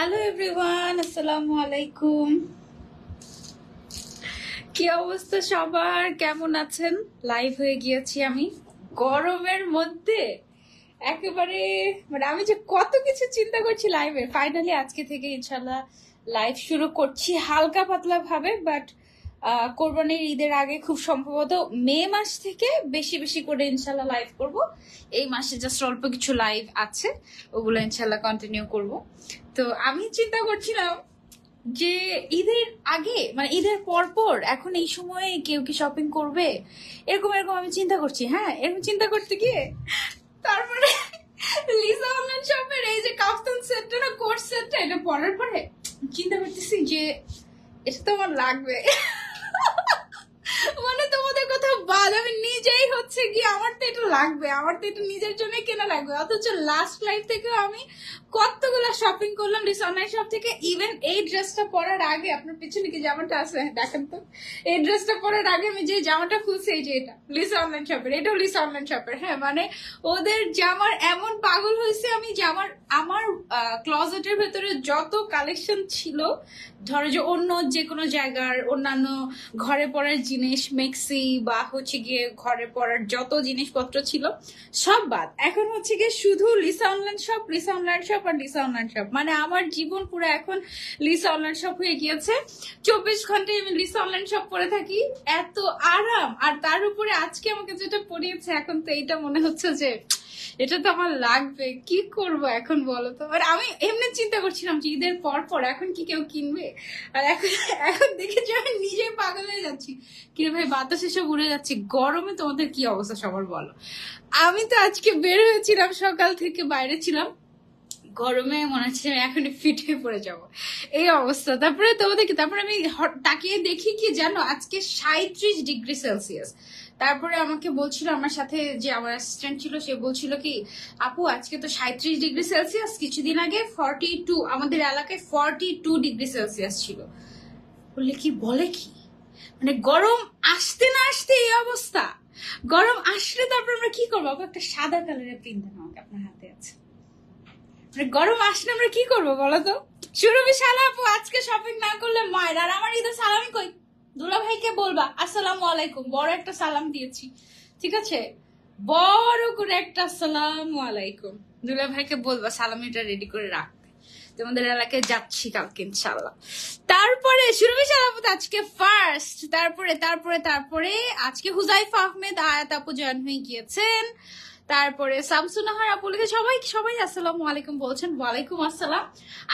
Hello everyone, আসসালামু আলাইকুম। কি অবস্থা সবার, কেমন আছেন? লাইভ হয়ে গিয়েছি আমি গরমের মধ্যে একেবারে, মানে আমি যে কত কিছু চিন্তা করছি লাইভে। ফাইনালি আজকে থেকে ইনশাল্লাহ লাইভ শুরু করছি হালকা পাতলা ভাবে, বাট কোরবানির ঈদের আগে খুব সম্ভবত মে মাস থেকে বেশি বেশি করে ইনশাল্লাহ লাইভ করব। এই মাসে জাস্ট অল্প কিছু লাইভ আছে, ওগুলো ইনশাল্লাহ কন্টিনিউ করব। তো আমি চিন্তা করছিলাম যে ঈদের আগে মানে ঈদের পর পর এখন এই সময়ে কেউ কি শপিং করবে, এরকম এরকম আমি চিন্তা করছি। হ্যাঁ, এরকম চিন্তা করতে গিয়ে তারপরে লিসা অনলাইন শপের এই যে কাফতান সেটটা না, কোট সেটটা, এটা পরার পরে চিন্তা করতেছি যে এটা তো আমার লাগবে। মানে তোমাদের কথা বাদ, আমি নিজেই হচ্ছে কি আমার তো এটা লাগবে, আমার তো এটা নিজের জন্য কেনা লাগবে। অথচ লাস্ট লাইফ থেকে আমি কতগুলো শপিং করলাম লিসা অনলাইন শপ থেকে। ইভেন এই ড্রেসটা পরার আগে, আপনার পিছনে কি জামাটা আছে দেখেন তো, এই ড্রেসটা পরার আগে আমি যে জামাটা খুলছি, এই যে এটা লিসা অনলাইন শপের, এটাও লিসা অনলাইন শপের। হ্যাঁ, মানে ওদের জামার এমন পাগল হয়েছে আমি, জামার আমার ক্লজেটের ভেতরে যত কালেকশন ছিল, ধরো যে অন্য যে কোনো জায়গার অন্যান্য ঘরে পড়ার জিনিস, মেক্সি বা হচ্ছে গিয়ে ঘরে পড়ার যত জিনিসপত্র ছিল সব বাদ। এখন হচ্ছে গিয়ে শুধু Lisa online shop, Lisa online shop আর লিসা অনলাইন শপ। মানে আমার জীবন পুরো এখন লিসা অনলাইন শপ হয়ে গিয়েছে। 24 ঘন্টায় আমি লিসা অনলাইন শপ পরে থাকি, এত আরাম। আর তার উপরে আজকে আমাকে যেটা পরিয়েছে, এখন তো এইটা মনে হচ্ছে যে এটা তো আমার লাগবে। কি করব এখন বলো তো? আর আমি এমনি চিন্তা করছিলাম যে ঈদের পর পর এখন কি কেউ কিনবে। আর এখন এখন দেখেছি আমি নিজেই পাগল হয়ে যাচ্ছি। কিরে ভাই, বাতাস এসব উড়ে যাচ্ছে গরমে। তোমাদের কি অবস্থা সবার বলো? আমি তো আজকে বের হয়েছিলাম, সকাল থেকে বাইরে ছিলাম, গরমে মনে হচ্ছে এখন ফিট হয়ে পড়ে যাবো, এই অবস্থা। তারপরে তোমাদের কি, তারপরে আমি তাকিয়ে দেখি কি জানো, আজকে 37°C। তারপরে আমাকে বলছিল, আমার সাথে যে আমার অ্যাসিস্ট্যান্ট ছিল, সে বলছিল কি, আপু আজকে তো 37°C, কিছুদিন আগে 42, আমাদের এলাকায় 42°C ছিল। বললে কি বলে কি, মানে গরম আসতে না আসতে এই অবস্থা। গরম আসলে তারপর আমরা কি করবো? একটা সাদা কালারের পিন্ধান আমাকে আপনার হাতে আছে। মানে গরম আসলে আমরা কি করবো বলো তো? সুরভি শালা আপু আজকে শপিং না করলে মায়ের। আর আমার ঈদের সালামি কই? দুলা ভাইকে বলবা আসসালামু আলাইকুম, বড় একটা সালাম দিয়েছি, ঠিক আছে? বড় করে একটা আসসালামু আলাইকুম দুলা ভাইকে বলবা সালামিটা রেডি করে রাখতে। তোমাদের এলাকায় যাচ্ছি কালকে ইনশাল্লাহ। তারপরে সুরভি শালা আপু আজকে ফার্স্ট। তারপরে তারপরে তারপরে আজকে হুজাইফা আহমেদ আয়াত আপু জয়েন হয়ে গিয়েছেন। তারপরে শামসুনাহার আপু লিখে সবাই সবাই আসসালামু আলাইকুম বলছেন। ওয়ালাইকুম আসসালাম।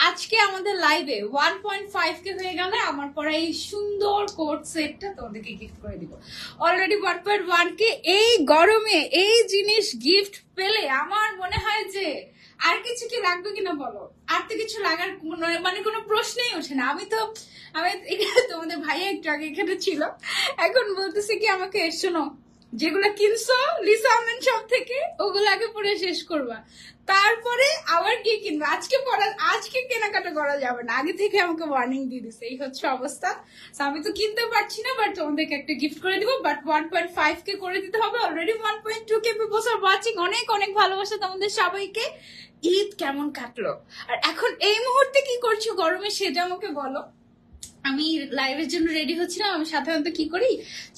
আজকে আমাদের লাইভে 1.5K হয়ে গেলে আমার পরে এই সুন্দর কোট সেটটা তোমাদেরকে গিফট করে দিব। Already 1.1K। এই গরমে এই জিনিস গিফট পেলে আমার মনে হয় যে আর কিছু কি লাগবে কিনা বলো? আর তো কিছু লাগার মানে কোনো প্রশ্নই ওঠে না। আমি এখানে তোমাদের ভাইয়া একটু আগে এখানে ছিল, এখন বলতেছে কি আমাকে, শোনো যেগুলো কিনছো লিসা অনলাইন শপ থেকে ওগুলো আগে পরে শেষ করবা, তারপরে আবার কি কিনবা। আজকে কেনাকাটা করা যাবে না, আগে থেকে আমাকে ওয়ার্নিং দিয়ে দিছে। এই হচ্ছে অবস্থা। আমি তো কিনতে পারছি না, বাট তোমাদেরকে একটা গিফট করে দিব। বাট 1.5K করে দিতে হবে। Already 1.2K people's are watching. অনেক অনেক ভালোবাসা তোমাদের সবাইকে। ঈদ কেমন কাটলো? আর এখন এই মুহূর্তে কি করছো গরমে সেটা আমাকে বলো। আমি লাইভের জন্য রেডি হচ্ছিলাম। আমি সাধারণত কি করি,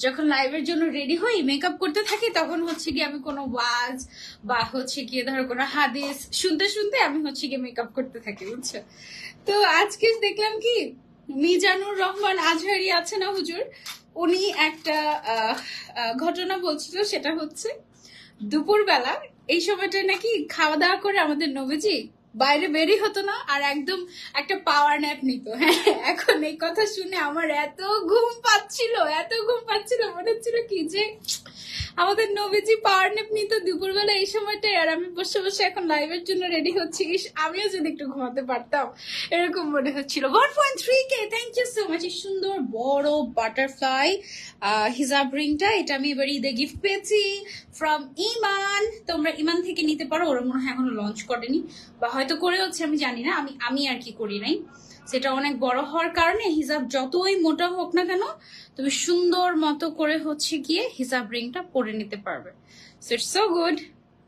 যখন লাইভের জন্য রেডি হই মেকআপ করতে থাকি, তখন হচ্ছে গিয়ে আমি কোনো ওয়াজ বা হচ্ছে গিয়ে ধরো কোনো হাদিস শুনতে শুনতে আমি হচ্ছে গিয়ে মেকআপ করতে থাকি, বুঝছো? তো আজকে দেখলাম কি, মিজানুর রহমান আজহারি আছে না হুজুর, উনি একটা ঘটনা বলছিল। সেটা হচ্ছে দুপুরবেলা এই সময়টা নাকি খাওয়া দাওয়া করে আমাদের নবীজি বাইরে বেরি হতো না, আর একদম একটা পাওয়ার ন্যাপ নিত। হ্যাঁ, এখন এই কথা শুনে আমার এত ঘুম পাচ্ছিল, মনে হচ্ছিল কি যে আমাদের নবীজি পাওয়ার ন্যাপ নিত দুপুরবেলা এই সময়টায়, আর আমি বসে বসে এখন লাইভের জন্য রেডি হচ্ছি। আমিও যদি একটু ঘুমাতে পারতাম, এরকম মনে হচ্ছিল। 1.3K, thank you so much. এই সুন্দর বড় বাটারফ্লাই হিজাব রিংটা, এটা আমি এবার ঈদে গিফট পেয়েছি ফ্রম ইমান। তোমরা ইমান থেকে নিতে পারো, ওরা মনে হয় এখনো লঞ্চ করেনি, বা হয়তো করে হচ্ছে, আমি জানি না। আমি আর কি করি নাই, সেটা অনেক বড় হওয়ার কারণে হিজাব যতই মোটা হোক না কেন তুমি সুন্দর মতো করে হচ্ছে গিয়ে হিজাব রিংটা পরে নিতে পারবে। So it's so good.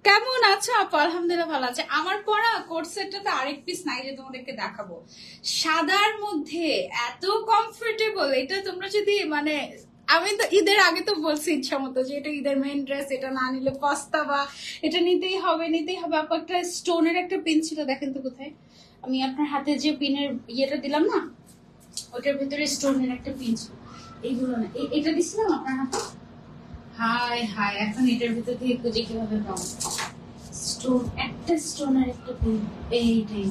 কেমন আছো আপু? আলহামদুলিল্লাহ ভালো আছে। আমার পরা কোট সেটটা তো আরেক পিস নাই যে তোমাদেরকে দেখাবো, সাদার মধ্যে এত কমফোর্টেবল। এটা তোমরা যদি মানে, আমি তো ঈদের আগে তো বলছি ইচ্ছা মতো যে এটা ঈদের মেইন ড্রেস, এটা না নিলে পস্তাবা, এটা নিতেই হবে নিতেই হবে। আপু একটা স্টোনের একটা পিন ছিল, দেখেন তো কোথায়। আমি আপনার হাতে যে পিনের ইয়েটা দিলাম না, ওটার ভিতরে স্টোনের একটা পিন ছিল। এইগুলো না, এটা দিছিলাম আপনার হাতে। হাই হাই, এখন এটার ভিতর থেকে খুঁজে কিভাবে পাবো স্টোন, একটা স্টোন আর একটা পিন। এইটাই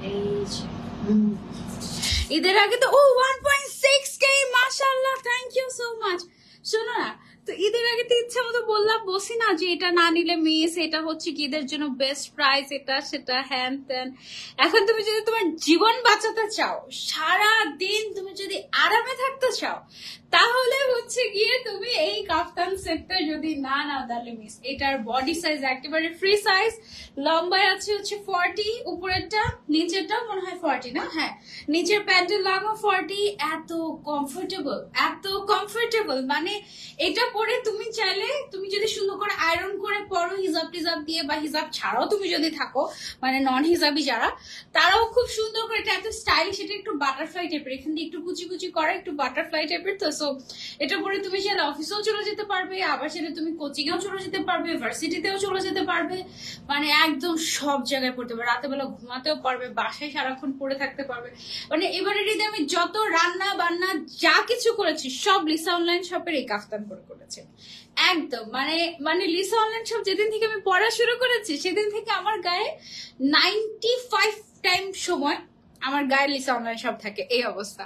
এই যে ঈদের আগে তো 1.6K, মাশাআল্লাহ, থ্যাংক ইউ সো মাচ। শোনো না, তো ঈদের আগে তো ইচ্ছা মতো বললাম, বসি না যে এটা না নিলে মিস, এটা হচ্ছে কি ঈদের জন্য বেস্ট প্রাইস, এটা সেটা হ্যান ত্যান। এখন তুমি যদি তোমার জীবন বাঁচাতে চাও, সারা দিন তুমি যদি আরামে থাকতে চাও, তাহলে হচ্ছে গিয়ে তুমি এই কাফতান সেটটা যদি না নাও তাহলে মিস। এটার বডি সাইজ একেবারে ফ্রি সাইজ, লম্বায় আছে হচ্ছে 40, উপরেরটা নিচেরটা মনে হয় 40 না, হ্যাঁ নিচের প্যান্টের লংও 40। এত কমফোর্টেবল, এত কমফোর্টেবল, মানে এটা পরে তুমি চাইলে, তুমি যদি সুন্দর করে আয়রন করে পরো হিজাব টিজাব দিয়ে, বা হিজাব ছাড়াও তুমি যদি থাকো, মানে নন হিজাবি যারা, তারাও খুব সুন্দর করে, এটা এত স্টাইলিশ। এটা একটু বাটারফ্লাই টাইপের, এখান দিয়ে একটু কুচি কুচি করা, একটু বাটারফ্লাই টাইপের। তো সো এটা পরে তুমি চাইলে অফিসেও চলে যেতে পারবে, আবার চাইলে তুমি কোচিং এও চলে যেতে পারবে, ভার্সিটিতেও চলে যেতে পারবে, মানে একদম সব জায়গায় পড়তে পারবে। রাতে বেলা ঘুমাতেও পারবে, বাসায় সারাক্ষণ পড়ে থাকতে পারবে। মানে এবারের ঈদে আমি যত রান্না বান্না যা কিছু করেছি সব লিসা অনলাইন শপের এই কাফতান করে করেছি একদম। মানে মানে লিসা অনলাইন শপ যেদিন থেকে আমি পড়া শুরু করেছি, সেদিন থেকে আমার গায়ে 95 টাইম সময় আমার গায়ে লিসা অনলাইন শপ থাকে, এই অবস্থা।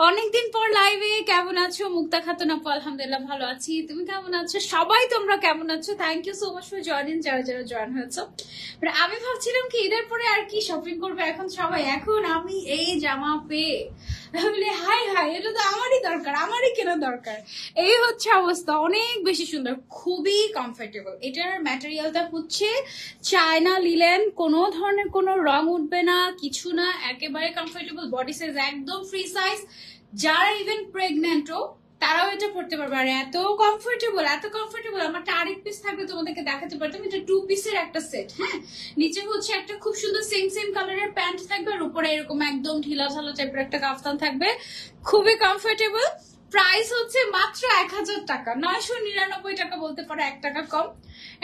অনেকদিন পর লাইভে, কেমন আছো মুক্তা খাতুন আপু? আলহামদুলিল্লাহ ভালো আছি, তুমি কেমন আছো? সবাই তোমরা কেমন আছো? Thank you so much for joining, যারা যারা জয়েন হয়েছো। আমি ভাবছিলাম কি ঈদের পরে আর কি শপিং করবে এখন সবাই, এখন আমি এই জামা পেয়ে বলে হাই হাই, এটা তো আমারই দরকার, আমারই কেনা দরকার। এই হচ্ছে অবস্থা, অনেক বেশি সুন্দর, খুবই কমফোর্টেবল। এটার ম্যাটেরিয়ালটা হচ্ছে চায়না লিলেন, কোনো ধরনের কোনো রং উঠবে না, কিছু না, একেবারে কমফোর্টেবল। বডি সাইজ একদম ফ্রি সাইজ, যারা ইভেন প্রেগনেন্টও তারাও এটা পড়তে পারবে। আর এত কমফোর্টেবল, এত কমফোর্টেবল। আমারটা আরেক পিস থাকলে তোমাদেরকে দেখাতে পারতাম। এটা 2 পিসের একটা সেট, হ্যাঁ। নিচে হচ্ছে একটা খুব সুন্দর সেম সেম কালারের প্যান্ট থাকবে, আর উপরে এরকম একদম ঢিলা ঢালা টাইপের একটা কাফতান থাকবে, খুবই কমফোর্টেবল। প্রাইস হচ্ছে মাত্র 1000 টাকা, 999 টাকা, বলতে পারো 1 টাকা কম,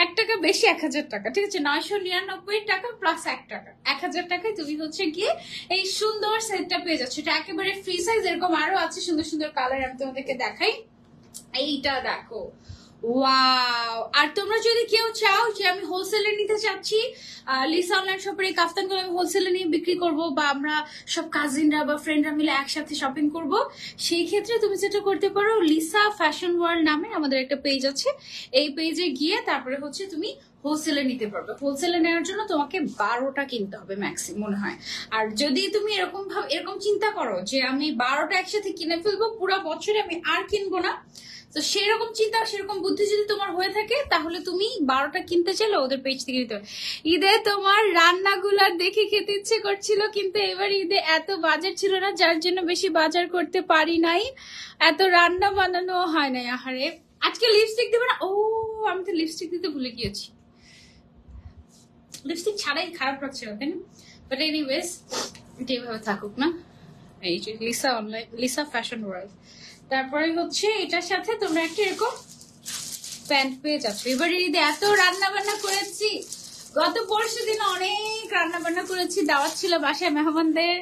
1 টাকা বেশি, 1000 টাকা, ঠিক আছে। 999 টাকা প্লাস 1 টাকা, 1000 টাকায় তুমি হচ্ছে গিয়ে এই সুন্দর সেটটা পেয়ে যাচ্ছ। এটা একেবারে ফ্রি সাইজ। এরকম আরো আছে সুন্দর সুন্দর কালার, আমি তোমাদেরকে দেখাই। এইটা দেখো, ওয়াও। আর তোমরা যদি কেউ চাও যে আমি হোলসেলে নিতে চাচ্ছি, লিসা অনলাইন শপের এই কাফতানগুলো আমি হোলসেলে নিয়ে বিক্রি করব, বা আমরা সব কাজিনরা বা ফ্রেন্ডরা মিলে একসাথে শপিং করব, সেই ক্ষেত্রে তুমি যেটা করতে পারো, লিসা ফ্যাশন ওয়ার্ল্ড নামে আমাদের একটা পেজ আছে, এই পেজে গিয়ে তারপরে হচ্ছে তুমি হোলসেলে নিতে পারবে। হোলসেলে নেওয়ার জন্য তোমাকে 12টা কিনতে হবে ম্যাক্সিমাম মনে হয়। আর যদি তুমি এরকম চিন্তা করো যে আমি 12টা একসাথে কিনে ফেলবো, পুরো বছরে আমি আর কিনবো না, তো সেরকম চিন্তা, সেরকম বুদ্ধি যদি তোমার হয়ে থাকে, তাহলে তুমি 12টা কিনতে চাইলে ওদের পেজ থেকে নিতে হবে। ঈদে তোমার রান্নাগুলা দেখে খেতে ইচ্ছে করছিল, কিন্তু এবার ঈদে এত বাজার ছিল না, যার জন্য বেশি বাজার করতে পারি নাই, এত রান্না বানানো হয় নাই। আহারে, আজকে লিপস্টিক দেবো না, ও আমি তো লিপস্টিক দিতে ভুলে গিয়েছি, লিপস্টিক ছাড়াই খারাপ লাগছে, তাই না? বাট এনিওয়েজ, এটা এভাবে থাকুক না। এই যে Lisa online, Lisa fashion world. তারপরে হচ্ছে এটার সাথে তোমরা একটা এরকম প্যান্ট পেয়ে যাচ্ছ। এবারে ঈদে এত রান্না বান্না করেছি, গত পরশু দিন অনেক রান্না বান্না করেছি, দাওয়াত ছিল বাসায় মেহমানদের,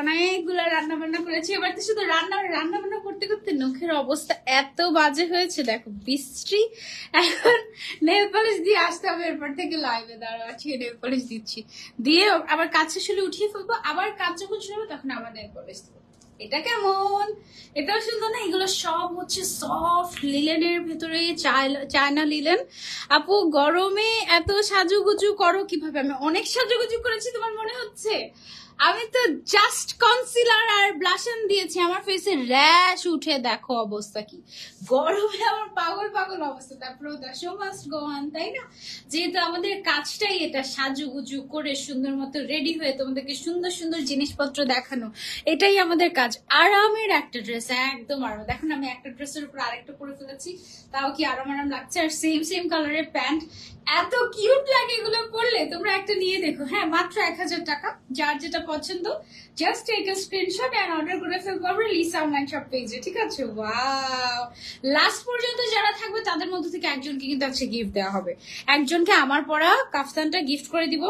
অনেকগুলো রান্না বান্না করেছি। এবার তো শুধু রান্না বান্না করতে করতে নখের অবস্থা এত বাজে হয়েছে, দেখো বৃষ্টি। এখন নেল পলিশ দিয়ে আসতে হবে এরপর থেকে লাইভে, দাঁড়া আজকে নেল পলিশ দিচ্ছি, দিয়ে আবার কাজ শেষ হলে উঠিয়ে ফেলবো, আবার কাজ যখন শুরু হবে তখন আবার নেল পলিশ দেবো। এটা কেমন? এটাও সুন্দর না? এগুলো সব হচ্ছে সফট লিলেনের ভেতরে, চায়না লিলেন। আপু গরমে এত সাজুগুজু করো কিভাবে? আমি অনেক সাজুগুজু করেছি, তোমার মনে হচ্ছে? আমি তো জাস্ট কনসিলার আর ব্লাশন দিয়েছি, আমার ফেসে র্যাশ উঠে দেখো অবস্থা কি, গরমে আমার পাগল পাগল অবস্থা। তারপরে the show must go on, তাই না? যেহেতু আমাদের কাজটাই এটা, সাজুগুজু করে সুন্দর মতো রেডি হয়ে তোমাদেরকে সুন্দর সুন্দর জিনিসপত্র দেখানো, এটাই আমাদের কাজ। আরামের একটা ড্রেস, একদম আরাম। দেখুন আমি একটা ড্রেসের উপর আরেকটা পরে ফেলেছি, তাও কি আরাম আরাম লাগছে। আর সেম সেম কালারের প্যান্ট, এত কিউট লাগে এগুলো পড়লে। তোমরা একটা নিয়ে দেখো, হ্যাঁ মাত্র 1000 টাকা। যার যেটা পছন্দ just take a screenshot and order করে ফেলবো আমরা লিসা অনলাইন শপ পেজে, ঠিক আছে? ওয়াও, লাস্ট পর্যন্ত যারা থাকবে তাদের মধ্যে থেকে একজনকে কিন্তু আজকে গিফট দেওয়া হবে। একজনকে আমার পরা কাফতানটা গিফট করে দিব।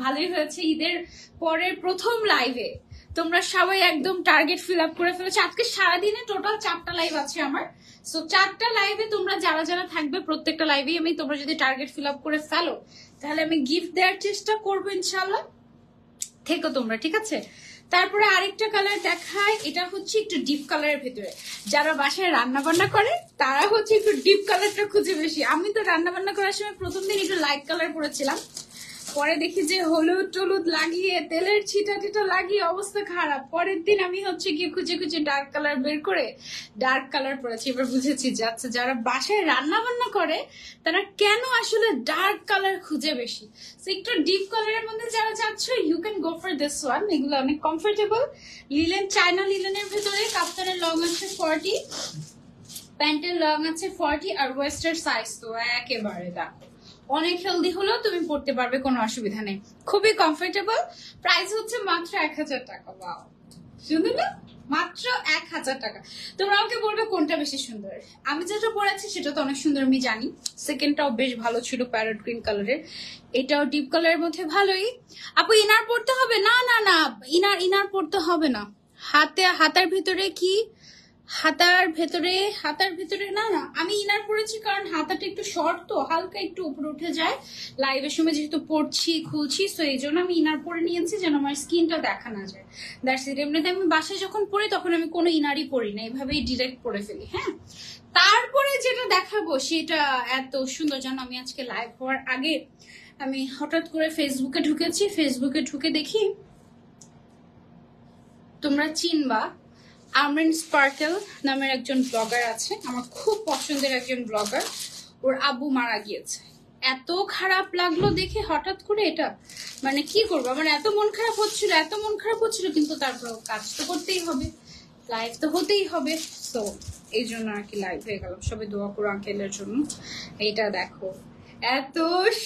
ভালোই হয়েছে, ঈদের পরের প্রথম লাইভে তোমরা সবাই একদম টার্গেট ফিল আপ করে ফেলেছো। আজকে সারাদিনে টোটাল 4টা লাইভ আছে আমার। সো 4টা লাইভে তোমরা যারা যারা থাকবে প্রত্যেকটা লাইভে আমি, তোমরা যদি টার্গেট ফিল আপ করে ফেলো তাহলে আমি গিফট দেওয়ার চেষ্টা করবো ইনশাল্লাহ। থেকো তোমরা, ঠিক আছে? তারপরে আরেকটা কালার দেখায়, এটা হচ্ছে একটু ডিপ কালারের ভেতরে। যারা বাসায় রান্না বান্না করে তারা হচ্ছে একটু ডিপ কালারটা খুঁজে বেশি। আমি তো রান্না বান্না করার সময় প্রথম দিন একটু লাইট কালার পরেছিলাম, পরে দেখি যে হলুদ টলুদ লাগিয়ে তেলের ছিটা টিটা লাগিয়ে অবস্থা খারাপ। পরের দিন আমি হচ্ছে গিয়ে খুঁজে খুঁজে ডার্ক কালার বের করে ডার্ক কালার পরেছি। এবার বুঝেছি যে আচ্ছা যারা বাসায় রান্না বান্না করে তারা কেন আসলে ডার্ক কালার খুঁজে বেশি। তো একটু ডিপ কালারের মধ্যে যারা চাচ্ছ you can go for this one. এগুলো অনেক কমফোর্টেবল, লিলেন, চায়না লিলেনের ভেতরে। কাপ্তানের লং আছে 40, প্যান্টের লং আছে 40 আর ওয়েস্টার সাইজ তো একেবারে দেখো অনেক হেলদি হলেও তুমি পড়তে পারবে, কোনো অসুবিধা নেই, খুবই কমফোর্টেবল। প্রাইস হচ্ছে মাত্র 1000 টাকা। ওয়াও, সুন্দর না? মাত্র 1000 টাকা। তোমরা আমাকে বলবে কোনটা বেশি সুন্দর। আমি যেটা পরেছি সেটা তো অনেক সুন্দর, আমি জানি। সেকেন্ডটাও বেশ ভালো ছিল, প্যারট গ্রিন কালারের। এটাও ডিপ কালারের মধ্যে ভালোই। আপু ইনার পড়তে হবে? না না না, ইনার পড়তে হবে না। হাতার ভিতরে কি, হাতার ভেতরে না না, আমি ইনার পরেছি কারণ হাতাটা একটু শর্ট তো, হালকা একটু উপরে উঠে যায় লাইভের সময় যেহেতু পড়ছি খুলছি, তো এই জন্য আমি ইনার পরে নিয়েছি যেন আমার স্কিনটা দেখা না যায়। That's it. এমনিতে আমি বাসায় যখন পড়ি তখন আমি কোনো ইনারই পরি না, এভাবেই ডিরেক্ট পরে ফেলি। হ্যাঁ, তারপরে যেটা দেখাবো সেটা এত সুন্দর যেন। আমি আজকে লাইভ হওয়ার আগে আমি হঠাৎ করে ফেসবুকে ঢুকেছি, ফেসবুকে ঢুকে দেখি তোমরা চিনবা আমরিন স্পার্কেল নামের একজন ব্লগার আছে, আমার খুব পছন্দের একজন ব্লগার। ওর আব্বু মারা গিয়েছে। এত খারাপ লাগলো দেখে হঠাৎ করে এটা, মানে কি করবো, আমার এত মন খারাপ হচ্ছিল, কিন্তু তারপর কাজ তো করতেই হবে, লাইভ তো হতেই হবে। তো এই জন্য আর কি লাইভ হয়ে গেলাম। সবাই দোয়া করো আঙ্কেলের জন্য। এইটা দেখো এত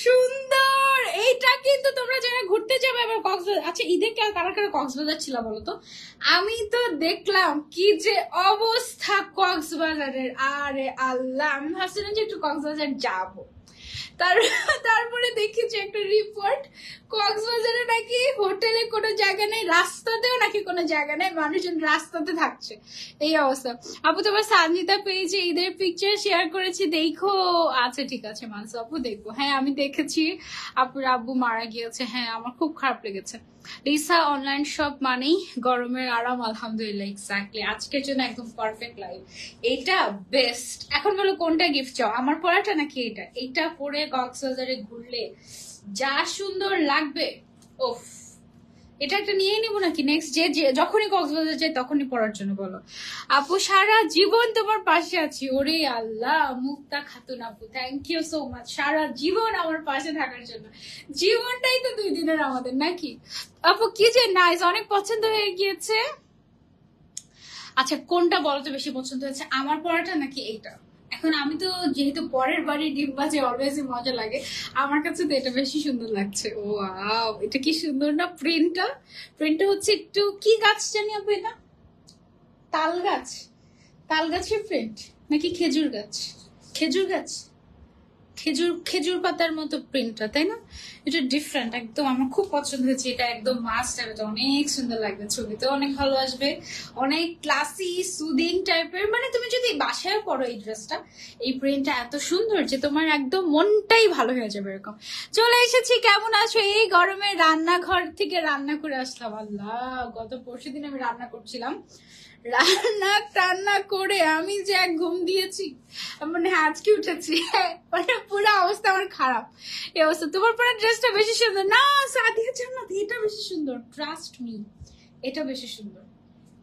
সুন্দর। এইটা কিন্তু তোমরা যারা ঘুরতে যাবে আবার কক্সবাজার, আচ্ছা ঈদে কারা কারা কক্সবাজার ছিল বলো তো? আমি তো দেখলাম কি যে অবস্থা কক্সবাজারের, আরে আল্লাহ, আমি ভাবছিলাম যে একটু কক্সবাজার যাবো। তারপরে দেখি যে একটা রিপোর্ট, কক্সবাজারে নাকি হোটেলে কোনো জায়গা নেই, রাস্তাতেও নাকি কোনো জায়গা নেই, মানুষজন রাস্তাতে থাকছে, এই অবস্থা। আপু তোমার সানজিদা পেয়েছে ঈদের পিকচার শেয়ার করেছি, দেখো। আচ্ছা ঠিক আছে মানসু আপু, দেখবো। হ্যাঁ আমি দেখেছি আপুর আব্বু মারা গিয়েছে, হ্যাঁ আমার খুব খারাপ লেগেছে। লিসা অনলাইন শপ মানেই গরমের আরাম, আলহামদুলিল্লাহ। এক্স্যাক্টলি, আজকের জন্য একদম পারফেক্ট লাইভ। এটা বেস্ট। এখন বলো কোনটা গিফট চাও, আমার পরাটা নাকি এটা? এটা পরে কক্সবাজারে ঘুরলে যা সুন্দর লাগবে, ওফ। এটা একটা নিয়ে নিবো নাকি নেক্সট, যে যখনই কক্সবাজার যাই তখনই পড়ার জন্য। বলো আপু সারা জীবন তোমার পাশে আছি। ওরে আল্লাহ, মুক্তা খাতুন আপু, থ্যাংক ইউ সো মাচ সারা জীবন আমার পাশে থাকার জন্য। জীবনটাই তো 2 দিনের আমাদের নাকি। আপু কি যে নাইস, অনেক পছন্দ হয়ে গিয়েছে। আচ্ছা কোনটা বলো তো বেশি পছন্দ হয়েছে, আমার পড়াটা নাকি এইটা? এখন আমি তো যেহেতু পরের বাড়ি ডিম বাজে অলওয়েজই মজা লাগে, আমার কাছে তো এটা বেশি সুন্দর লাগছে। ও ওয়াও, এটা কি সুন্দর না প্রিন্টটা হচ্ছে একটু কি গাছ জানি আপু এটা? তাল গাছের প্রিন্ট নাকি খেজুর গাছ? খেজুর পাতার মতো প্রিন্টটা, তাই না? এটা ডিফারেন্ট একদম, আমার খুব পছন্দ হয়েছে। এটা একদম মাস্ট, এটা অনেক সুন্দর লাগবে, ছবিতে অনেক ভালো আসবে, অনেক ক্লাসি সুদিং টাইপের। মানে তুমি যদি বাসায় পরো এই ড্রেসটা, এই প্রিন্টটা এত সুন্দর যে তোমার একদম মনটাই ভালো হয়ে যাবে এরকম। চলে এসেছি, কেমন আছো? এই গরমে রান্নাঘর থেকে রান্না করে আসলাম। আল্লাহ, গত পরশুদিন আমি রান্না করছিলাম, রান্না করে আমি যে এক ঘুম দিয়েছি, মানে আজকে উঠেছি, মানে পুরো অবস্থা আমার খারাপ। এই অবস্থা। তোমার পরে ড্রেসটা বেশি সুন্দর না, সাদিয়া জান্নাত, এটা বেশি সুন্দর, ট্রাস্ট মি, এটা বেশি সুন্দর।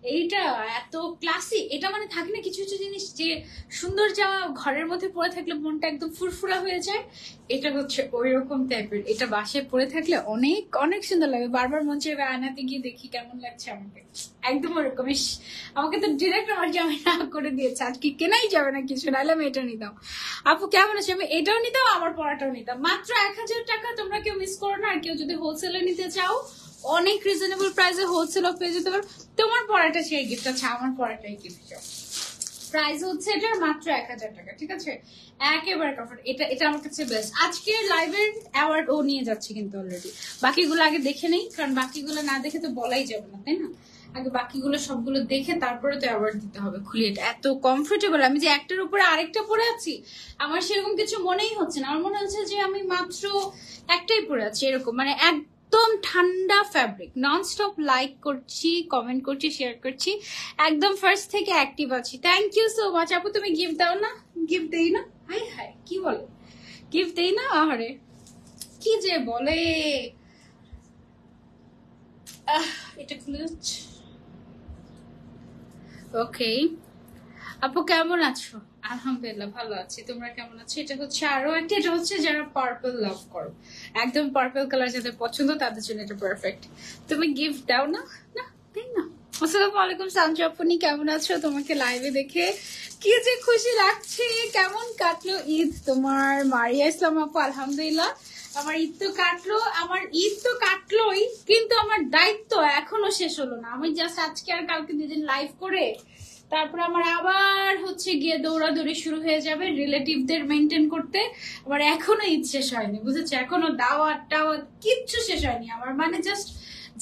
এইটা এত ক্লাসিক, এটা মানে থাকে না কিছু কিছু জিনিস যে সুন্দর জামা ঘরের মধ্যে পরে থাকলে মনটা একদম ফুরফুরা হয়ে যায়, এটা হচ্ছে ওই রকম টাইপের। এটা বাসায় পরে থাকলে অনেক অনেক সুন্দর লাগে, বারবার মন চাইবে আয়নাতে গিয়ে দেখি কেমন লাগছে আমাকে, একদম ওরকম। আমাকে তো ডিরেক্ট আমার জামাই না করে দিয়েছে, আজকে কেনাই যাবে না কিছু, নাহলে আমি এটা নিতাম। আপু কেমন আছে? আমি এটাও নিতাম, আমার পড়াটাও নিতাম, মাত্র 1000 টাকা। তোমরা কেউ মিস করো না, আর কেউ যদি হোলসেলে নিতে চাও অনেক রিজনেবল প্রাইসে হোলসেলও পেয়ে যেতে পারো। তোমার পড়াটা সেই গিফট আছে, আমার পড়াটাই গিফট। প্রাইস হচ্ছে এটার মাত্র 1000 টাকা, ঠিক আছে? একেবারে কমফর্ট। এটা এটা আমার কাছে বেস্ট। আজকে লাইভের অ্যাওয়ার্ড ও নিয়ে যাচ্ছে কিন্তু অলরেডি। বাকিগুলো আগে দেখে নেই, কারণ বাকিগুলো না দেখে তো বলাই যাবে না, তাই না? আগে বাকিগুলো সবগুলো দেখে তারপরে তো অ্যাওয়ার্ড দিতে হবে। খুলি, এটা এত কমফোর্টেবল। আমি যে একটার উপরে আরেকটা পরে আছি, আমার সেরকম কিছু মনেই হচ্ছে না। আমার মনে হচ্ছে যে আমি মাত্র একটাই পরে আছি, এরকম মানে একদম ঠান্ডা ফ্যাব্রিক। নন স্টপ লাইক করছি, কমেন্ট করছি, শেয়ার করছি, একদম ফার্স্ট থেকে অ্যাক্টিভ আছি। থ্যাংক ইউ সো মাচ আপু। তুমি গিফট দাও না? গিফট দেই না? হাই হাই, কি বলে গিফট দেই না? আহারে কি যে বলে। এটা খুলে যাচ্ছে। ওকে আপু কেমন আছো? আলহামদুলিল্লাহ ভালো আছি, তোমরা কেমন আছো? এটা হচ্ছে আরো একটা, এটা হচ্ছে যারা পার্পল লাভ করো, একদম পার্পল কালার যাদের পছন্দ তাদের জন্য এটা পারফেক্ট। তুমি গিফট দাও না? না তাই না? আসসালামু আলাইকুম সানজু আপনি কেমন আছো? তোমাকে লাইভে দেখে কি যে খুশি লাগছে। কেমন কাটলো ঈদ তোমার? মারিয়া ইসলাম আপু আলহামদুলিল্লাহ, আমার ঈদ তো কাটলো। আমার ঈদ তো কাটলোই, কিন্তু আমার দায়িত্ব এখনো শেষ হলো না। আমি জাস্ট আজকে আর কালকে 2 দিন লাইভ করে তারপর আমার আবার হচ্ছে গিয়ে দৌড়াদৌড়ি শুরু হয়ে যাবে রিলেটিভদের মেনটেন করতে। আমার এখনো ঈদ শেষ হয়নি, বুঝেছো? এখনো দাওয়াত টাওয়াত কিচ্ছু শেষ হয়নি আমার। মানে জাস্ট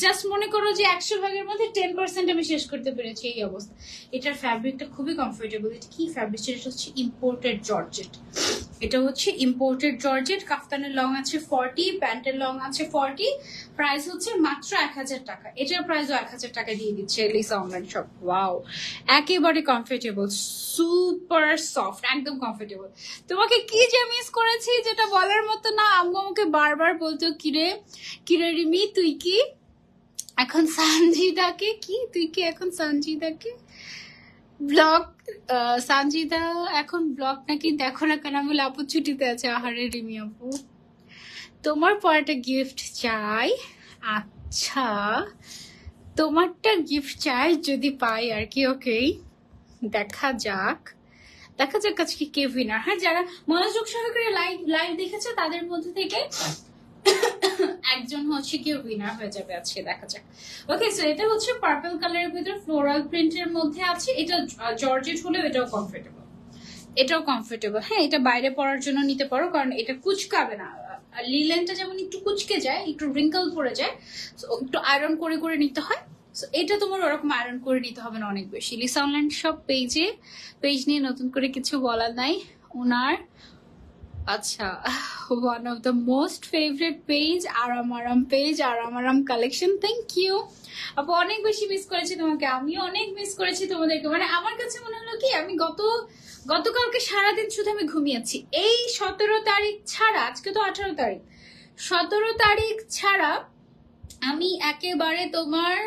জাস্ট মনে করো যে 100 ভাগের মধ্যে 10% আমি শেষ করতে পেরেছি, এই অবস্থা। এটার ফ্যাব্রিকটা খুবই কমফোর্টেবল। এটা কি ফ্যাব্রিক? এটা হচ্ছে ইম্পোর্টেড জর্জেট। এটা হচ্ছে ইম্পোর্টেড জর্জেট। কাফতানের লং আছে 40, প্যান্টের লং আছে 40। প্রাইস হচ্ছে মাত্র 1000 টাকা। এটার প্রাইসও 1000 টাকা দিয়ে দিচ্ছে লিসা অনলাইন শপ। ওয়াও, একেবারে কমফোর্টেবল, সুপার সফট, একদম কমফোর্টেবল। তোমাকে কি যে মিস করেছি যেটা বলার মতো না। আম্মু আমাকে বারবার বলতো, কিরে কিরে রিমি তুই কি এখন সানজিদাকে, কি তুই কি এখন সানজিদাকে ব্লগ, সানজিদা এখন ব্লগ নাকি দেখো না কেন? আমি বলে আপু ছুটিতে আছে। আহারে রিমি আপু, তোমার পরটা গিফট চাই। আচ্ছা তোমারটা গিফট চাই যদি পাই আর কি। ওকে দেখা যাক, দেখা যাক আজকে কে উইনার। হ্যাঁ, যারা মনোযোগ সহকারে লাইভ লাইভ দেখেছে তাদের মধ্যে থেকে একজন হচ্ছে কি উইনার হয়ে যাবে আজকে, দেখা যাক। ওকে সো এটা হচ্ছে পার্পল কালারের ভিতর ফ্লোরাল প্রিন্টের মধ্যে আছে। এটা জর্জেট হলেও এটাও কমফোর্টেবল, এটাও কমফোর্টেবল। হ্যাঁ, এটা বাইরে পরার জন্য নিতে পারো, কারণ এটা কুচকাবে না। লিলেনটা যেমন একটু কুচকে যায়, একটু রিঙ্কল পড়ে যায়, একটু আয়রন করে করে নিতে হয়। এটা তোমার ওরকম আয়রন করে নিতে হবে না অনেক বেশি। লিসা অনলাইন সব পেজ নিয়ে নতুন করে কিছু বলার নাই ওনার। আচ্ছা, one of the most favourite page আরাম আরাম পেজ, আরাম আরাম কালেকশন। থ্যাংক ইউ আপু, অনেক বেশি মিস করেছি তোমাকে। আমিও অনেক মিস করেছি তোমাদেরকে। মানে আমার কাছে মনে হলো কি, আমি গতকালকে সারাদিন শুধু আমি ঘুমিয়েছি। এই 17 তারিখ ছাড়া, আজকে তো 18 তারিখ, 17 তারিখ ছাড়া আমি একেবারে তোমার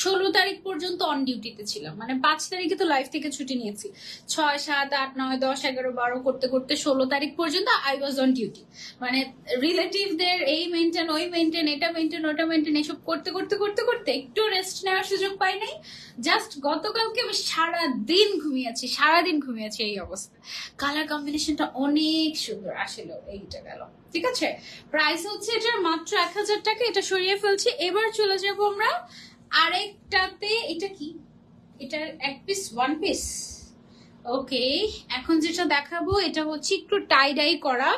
16 তারিখ পর্যন্ত অন ডিউটিতে ছিলাম। মানে 5 তারিখে তো লাইফ থেকে ছুটি নিয়েছি, 6, 7, 8, 9, 10, 11, 12 করতে করতে 16 তারিখ পর্যন্ত আই ওয়াজ অন ডিউটি। মানে রিলেটিভদের এই মেনটেন, ওই মেনটেন, এটা মেনটেন, ওটা মেনটেন, এসব করতে করতে করতে করতে একটু রেস্ট নেওয়ার সুযোগ পাই নাই। জাস্ট গতকালকে আমি সারাদিন ঘুমিয়েছি, এই অবস্থা। কালার কম্বিনেশনটা অনেক সুন্দর আসলে, এইটা গেল। ঠিক আছে, প্রাইস হচ্ছে এটার মাত্র 1000 টাকা। এটা সরিয়ে ফেলছি। এবার চলে যাবো আমরা আরেকটাতে। এটা কি? এটার এক পিস, ওয়ান পিস। ওকে, এখন যেটা দেখাবো এটা হচ্ছে একটু টাই ডাই করা,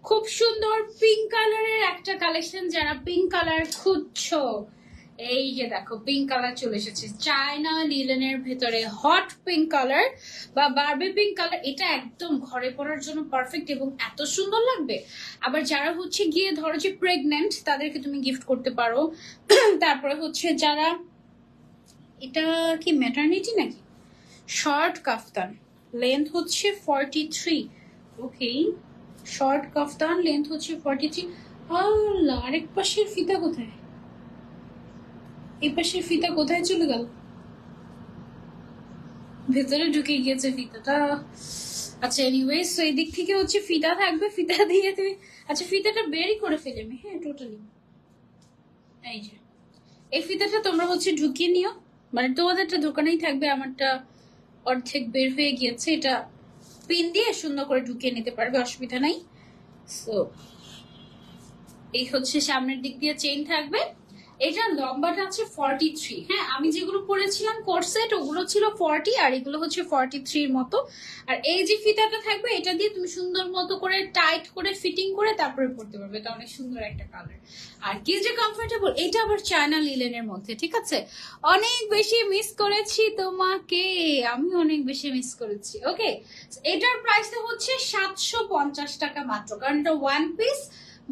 খুব সুন্দর পিঙ্ক কালারের একটা কালেকশন। যারা পিঙ্ক কালার খুঁজছো, এই যে দেখো পিঙ্ক কালার চলে এসেছে। চায়না লিলেনের ভেতরে হট পিঙ্ক কালার বা বারবি পিঙ্ক কালার। এটা একদম ঘরে পরার জন্য পারফেক্ট এবং এত সুন্দর লাগবে। আবার যারা হচ্ছে গিয়ে ধরো যে প্রেগনেন্ট, তাদেরকে তুমি গিফট করতে পারো। তারপরে হচ্ছে যারা, এটা কি ম্যাটারনিটি নাকি? শর্ট কাফতান, লেন্থ হচ্ছে 43। ওকে, শর্ট কাফতান, লেন্থ হচ্ছে 43। আল্লাহ, আরেক পাশের ফিতা কোথায়? এই পাশের ফিতা কোথায় চলে গেল? ভেতরে ঢুকে গিয়েছে ফিতাটা। আচ্ছা এনিওয়েজ, তো এই দিক থেকে হচ্ছে ফিতা থাকবে, ফিতা দিয়ে তুমি আচ্ছা ফিতাটা বেরই করে ফেলে আমি, হ্যাঁ টোটালি। এই যে এই ফিতাটা তোমরা হচ্ছে ঢুকিয়ে নিও, মানে তোমাদেরটা দোকানেই থাকবে, আমারটা অর্ধেক বের হয়ে গিয়েছে। এটা পিন দিয়ে সুন্দর করে ঢুকিয়ে নিতে পারবে, অসুবিধা নাই। সো এই হচ্ছে সামনের দিক দিয়ে চেইন থাকবে। এটার লম্বাটা আছে 43। হ্যাঁ, আমি যেগুলো পরেছিলাম কোর্সেট ওগুলো ছিল 40, আর এগুলো হচ্ছে 43 মতো। আর এই যে ফিতাটা থাকবে এটা দিয়ে তুমি সুন্দর মতো করে টাইট করে ফিটিং করে তারপরে পরতে পারবে। এটা অনেক সুন্দর একটা কালার, আর কি যে কমফোর্টেবল। এটা আবার চায়না লিলেনের মধ্যে, ঠিক আছে। অনেক বেশি মিস করেছি তোমাকে, আমি অনেক বেশি মিস করেছি। ওকে, এটার প্রাইসটা হচ্ছে 750 টাকা মাত্র, কারণ এটা ওয়ান পিস।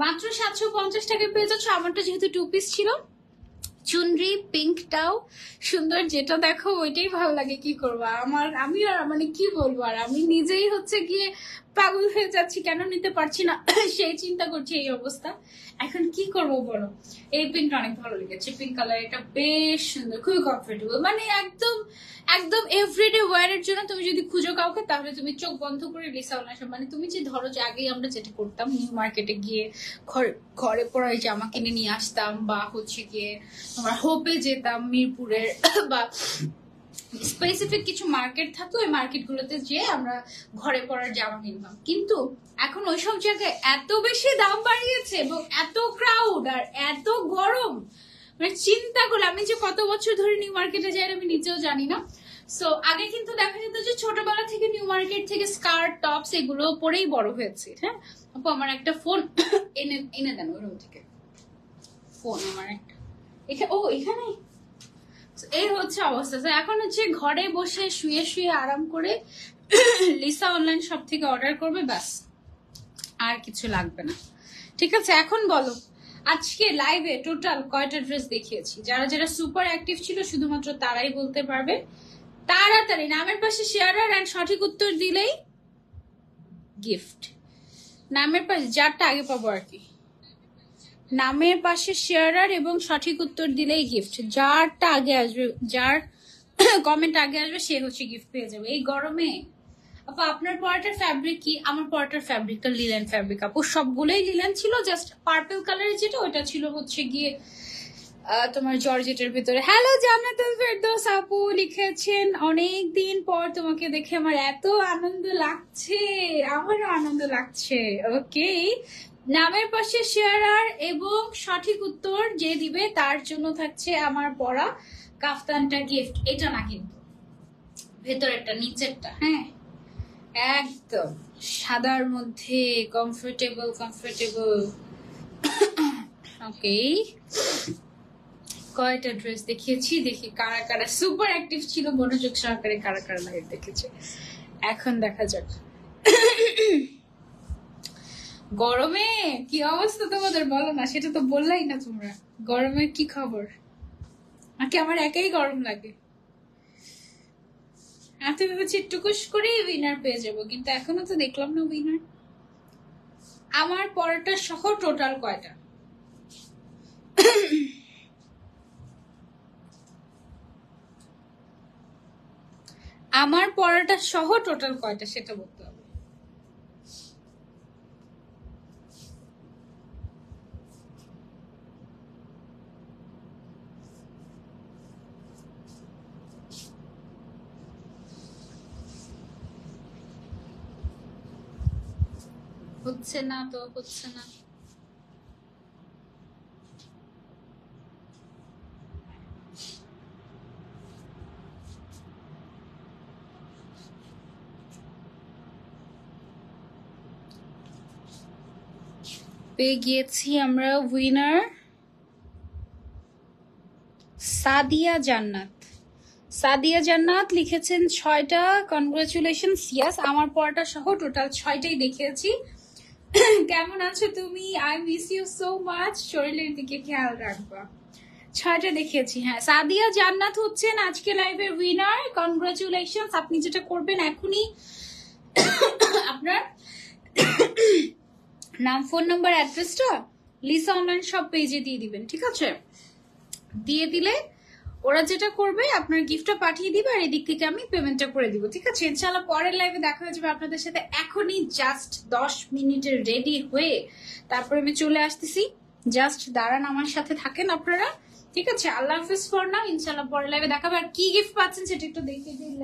মাত্র 750 টাকায় পেয়ে যাচ্ছ। আমারটা যেহেতু 2 পিস ছিল, চুনরি পিঙ্কটাও সুন্দর, যেটা দেখো ওইটাই ভালো লাগে। কি করবো, আমি আর মানে কি বলবো, আর আমি নিজেই হচ্ছে গিয়ে পাগল হয়ে যাচ্ছি, কেন নিতে পারছি না সেই চিন্তা করছি। এই অবস্থা, এখন কি করবো বলো। এই পিঙ্কটা অনেক ভালো লেগেছে, পিঙ্ক কালার, এটা বেশ সুন্দর, খুবই কমফোর্টেবল, মানে একদম একদম এভরিডে ওয়ারের জন্য। তুমি যদি খুঁজো কাউকে তাহলে তুমি চোখ বন্ধ করে লিসা অনলাইন, মানে তুমি যে ধরো যে আগেই আমরা যেটা করতাম নিউ মার্কেটে গিয়ে ঘরে পড়া জামা কিনে নিয়ে আসতাম, বা হচ্ছে গিয়ে তোমার হোপে যেতাম মিরপুরের বা স্পেসিফিক কিছু মার্কেট থাকতো, ওই মার্কেট গুলোতে যে আমরা ঘরে পড়ার জামা কিনতাম। কিন্তু এখন ওইসব জায়গায় এত বেশি দাম বাড়িয়েছে এবং এত ক্রাউড আর এত গরম, মানে চিন্তা করে আমি যে কত বছর ধরে নিউ মার্কেটে যাই আমি নিজেও জানি না। সো আগে কিন্তু দেখা যেত যে ছোটবেলা থেকে নিউ মার্কেট থেকে স্কার্ট টপস এগুলো পরেই বড় হয়েছে। হ্যাঁ আপু, আমার একটা ফোন এনে দেন ওই রুম থেকে, ফোন আমার একটা এখানে। এই হচ্ছে অবস্থা। তো এখন হচ্ছে ঘরে বসে শুয়ে শুয়ে আরাম করে লিসা অনলাইন শপ থেকে অর্ডার করবে, ব্যাস আর কিছু লাগবে না। ঠিক আছে, এখন বলো আজকে লাইভে টোটাল কয়টা ড্রেস দেখিয়েছি? যারা যারা সুপার অ্যাক্টিভ ছিল শুধুমাত্র তারাই বলতে পারবে। তাড়াতাড়ি নামের পাশে শেয়ারার এন্ড সঠিক উত্তর দিলেই গিফট। নামের পাশে যারটা আগে পাবো আর কি, নামের পাশে শেয়ারার এবং সঠিক উত্তর দিলেই গিফট। যারটা আগে আসবে, যার কমেন্ট আগে আসবে সে হচ্ছে গিফট পেয়ে যাবে। এই গরমে আপু আপনার পরাটার ফ্যাব্রিক কি? আমার পরাটার ফ্যাব্রিকটা লিলেন ফ্যাব্রিক আপু, সবগুলোই লিলেন ছিল, জাস্ট পার্পল কালারের যেটা ওটা ছিল হচ্ছে গিয়ে তোমার জর্জেটের ভিতরে। হ্যালো জান্নাতুল ফেরদৌস আপু লিখেছেন, অনেক দিন পর তোমাকে দেখে আমার এত আনন্দ লাগছে। আমারও আনন্দ লাগছে। ওকে, নামের পাশে শেয়ারার এবং সঠিক উত্তর যে দিবে তার জন্য থাকছে আমার পরা কাফতানটা গিফট। এটা না কিন্তু ভেতরেরটা, নিচেরটা। হ্যাঁ একদম সাদার মধ্যে কমফোর্টেবল কমফোর্টেবল। ওকে, কয়টা ড্রেস দেখিয়েছি দেখি কারা কারা সুপার অ্যাক্টিভ ছিল মনোযোগ সহকারে, কারা কারা লাইভ দেখেছে। এখন দেখা যাক গরমে কি অবস্থা তোমাদের, বলো না, সেটা তো বললাই না তোমরা। গরমের কি খবর? নাকি আমার একাই গরম লাগে? এত ভেবেছি টুকুস করে উইনার পেয়ে যাবো, কিন্তু এখনো তো দেখলাম না উইনার। আমার পরোটা সহ টোটাল কয়টা? আমার পরোটা সহ টোটাল কয়টা সেটা বলতে হবে। হচ্ছে না তো, হচ্ছে না। পেয়ে গিয়েছি আমরা উইনার সাদিয়া জান্নাত। সাদিয়া জান্নাত লিখেছেন 6টা, কনগ্রাচুলেশনস। ইয়াস, আমার পড়াটা সহ টোটাল 6টাই দেখিয়েছি। কেমন আছো তুমি? I miss you so much. শরীরের দিকে খেয়াল রাখবা। 6টা দেখিয়েছি। হ্যাঁ, সাদিয়া জান্নাত হচ্ছেন আজকে লাইভের উইনার। কনগ্রাচুলেশনস। আপনি যেটা করবেন এখনই আপনার নাম, ফোন নাম্বার, অ্যাড্রেসটা লিসা অনলাইন সব পেজে দিয়ে দিবেন, ঠিক আছে? দিয়ে দিলে ওরা যেটা করবে আপনার গিফটটা পাঠিয়ে দিবে আর এদিক থেকে আমি পেমেন্টটা করে দিব, ঠিক আছে? ইনশাআল্লাহ পরের লাইভে দেখা হয়ে যাবে আপনাদের সাথে। এখনই জাস্ট 10 মিনিটের রেডি হয়ে তারপরে আমি চলে আসতেছি। জাস্ট দাঁড়ান, আমার সাথে থাকেন আপনারা, ঠিক আছে? আল্লাহ হাফিজ ফর নাও, ইনশাআল্লাহ পরের লাইভে দেখাবে। আর কি গিফট পাচ্ছেন সেটা একটু দেখে দিই।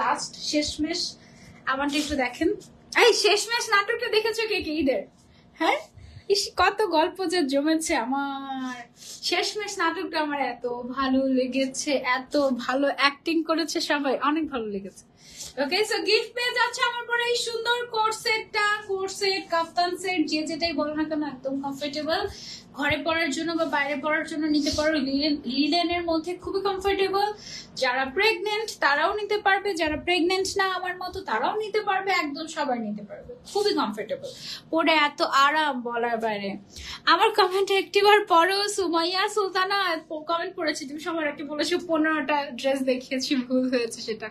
লাস্ট শেষমেশ আমারটা একটু দেখেন। এই শেষমেশ নাটকটা দেখেছো কে কে ঈদের? হ্যাঁ, ইস কত গল্প যে জমেছে আমার। শেষমেশ নাটকটা আমার এত ভালো লেগেছে, এত ভালো অ্যাক্টিং করেছে সবাই, অনেক ভালো লেগেছে। ওকে, সো গিফট পেয়ে যাচ্ছে আমার পরে এই সুন্দর কোট সেটটা। কোট সেট, কাফতান সেট, যে যেটাই বলো না কেন একদম কমফোর্টেবল। ঘরে পড়ার জন্য বা বাইরে পড়ার জন্য নিতে পারো। লিলেনের মধ্যে খুবই কমফোর্টেবল। যারা প্রেগনেন্ট তারাও নিতে পারবে, যারা প্রেগনেন্ট না আমার মতো তারাও নিতে পারবে, একদম সবাই নিতে পারবে, খুবই কমফোর্টেবল। পরে এত আরাম বলার বাইরে। আমার কমেন্টে একটিবার পরও সুমাইয়া সুলতানা কমেন্ট পড়েছি, তুমি সবার আগে বলেছো 15টা ড্রেস দেখিয়েছি, ভুল হয়েছে সেটা।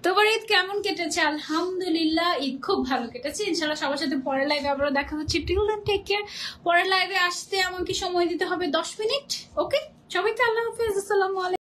তোমার ঈদ কেমন কেটেছে? আলহামদুলিল্লাহ, ঈদ খুব ভালো কেটেছে। ইনশাল্লাহ সবার সাথে পরের লাইভে আবারও দেখা হচ্ছে। Till then take care. পরের লাইভে আসতে আমাকে সময় দিতে হবে 10 মিনিট। ওকে, সবাইকে আল্লাহ হাফিজ, আসসালামু আলাইকুম।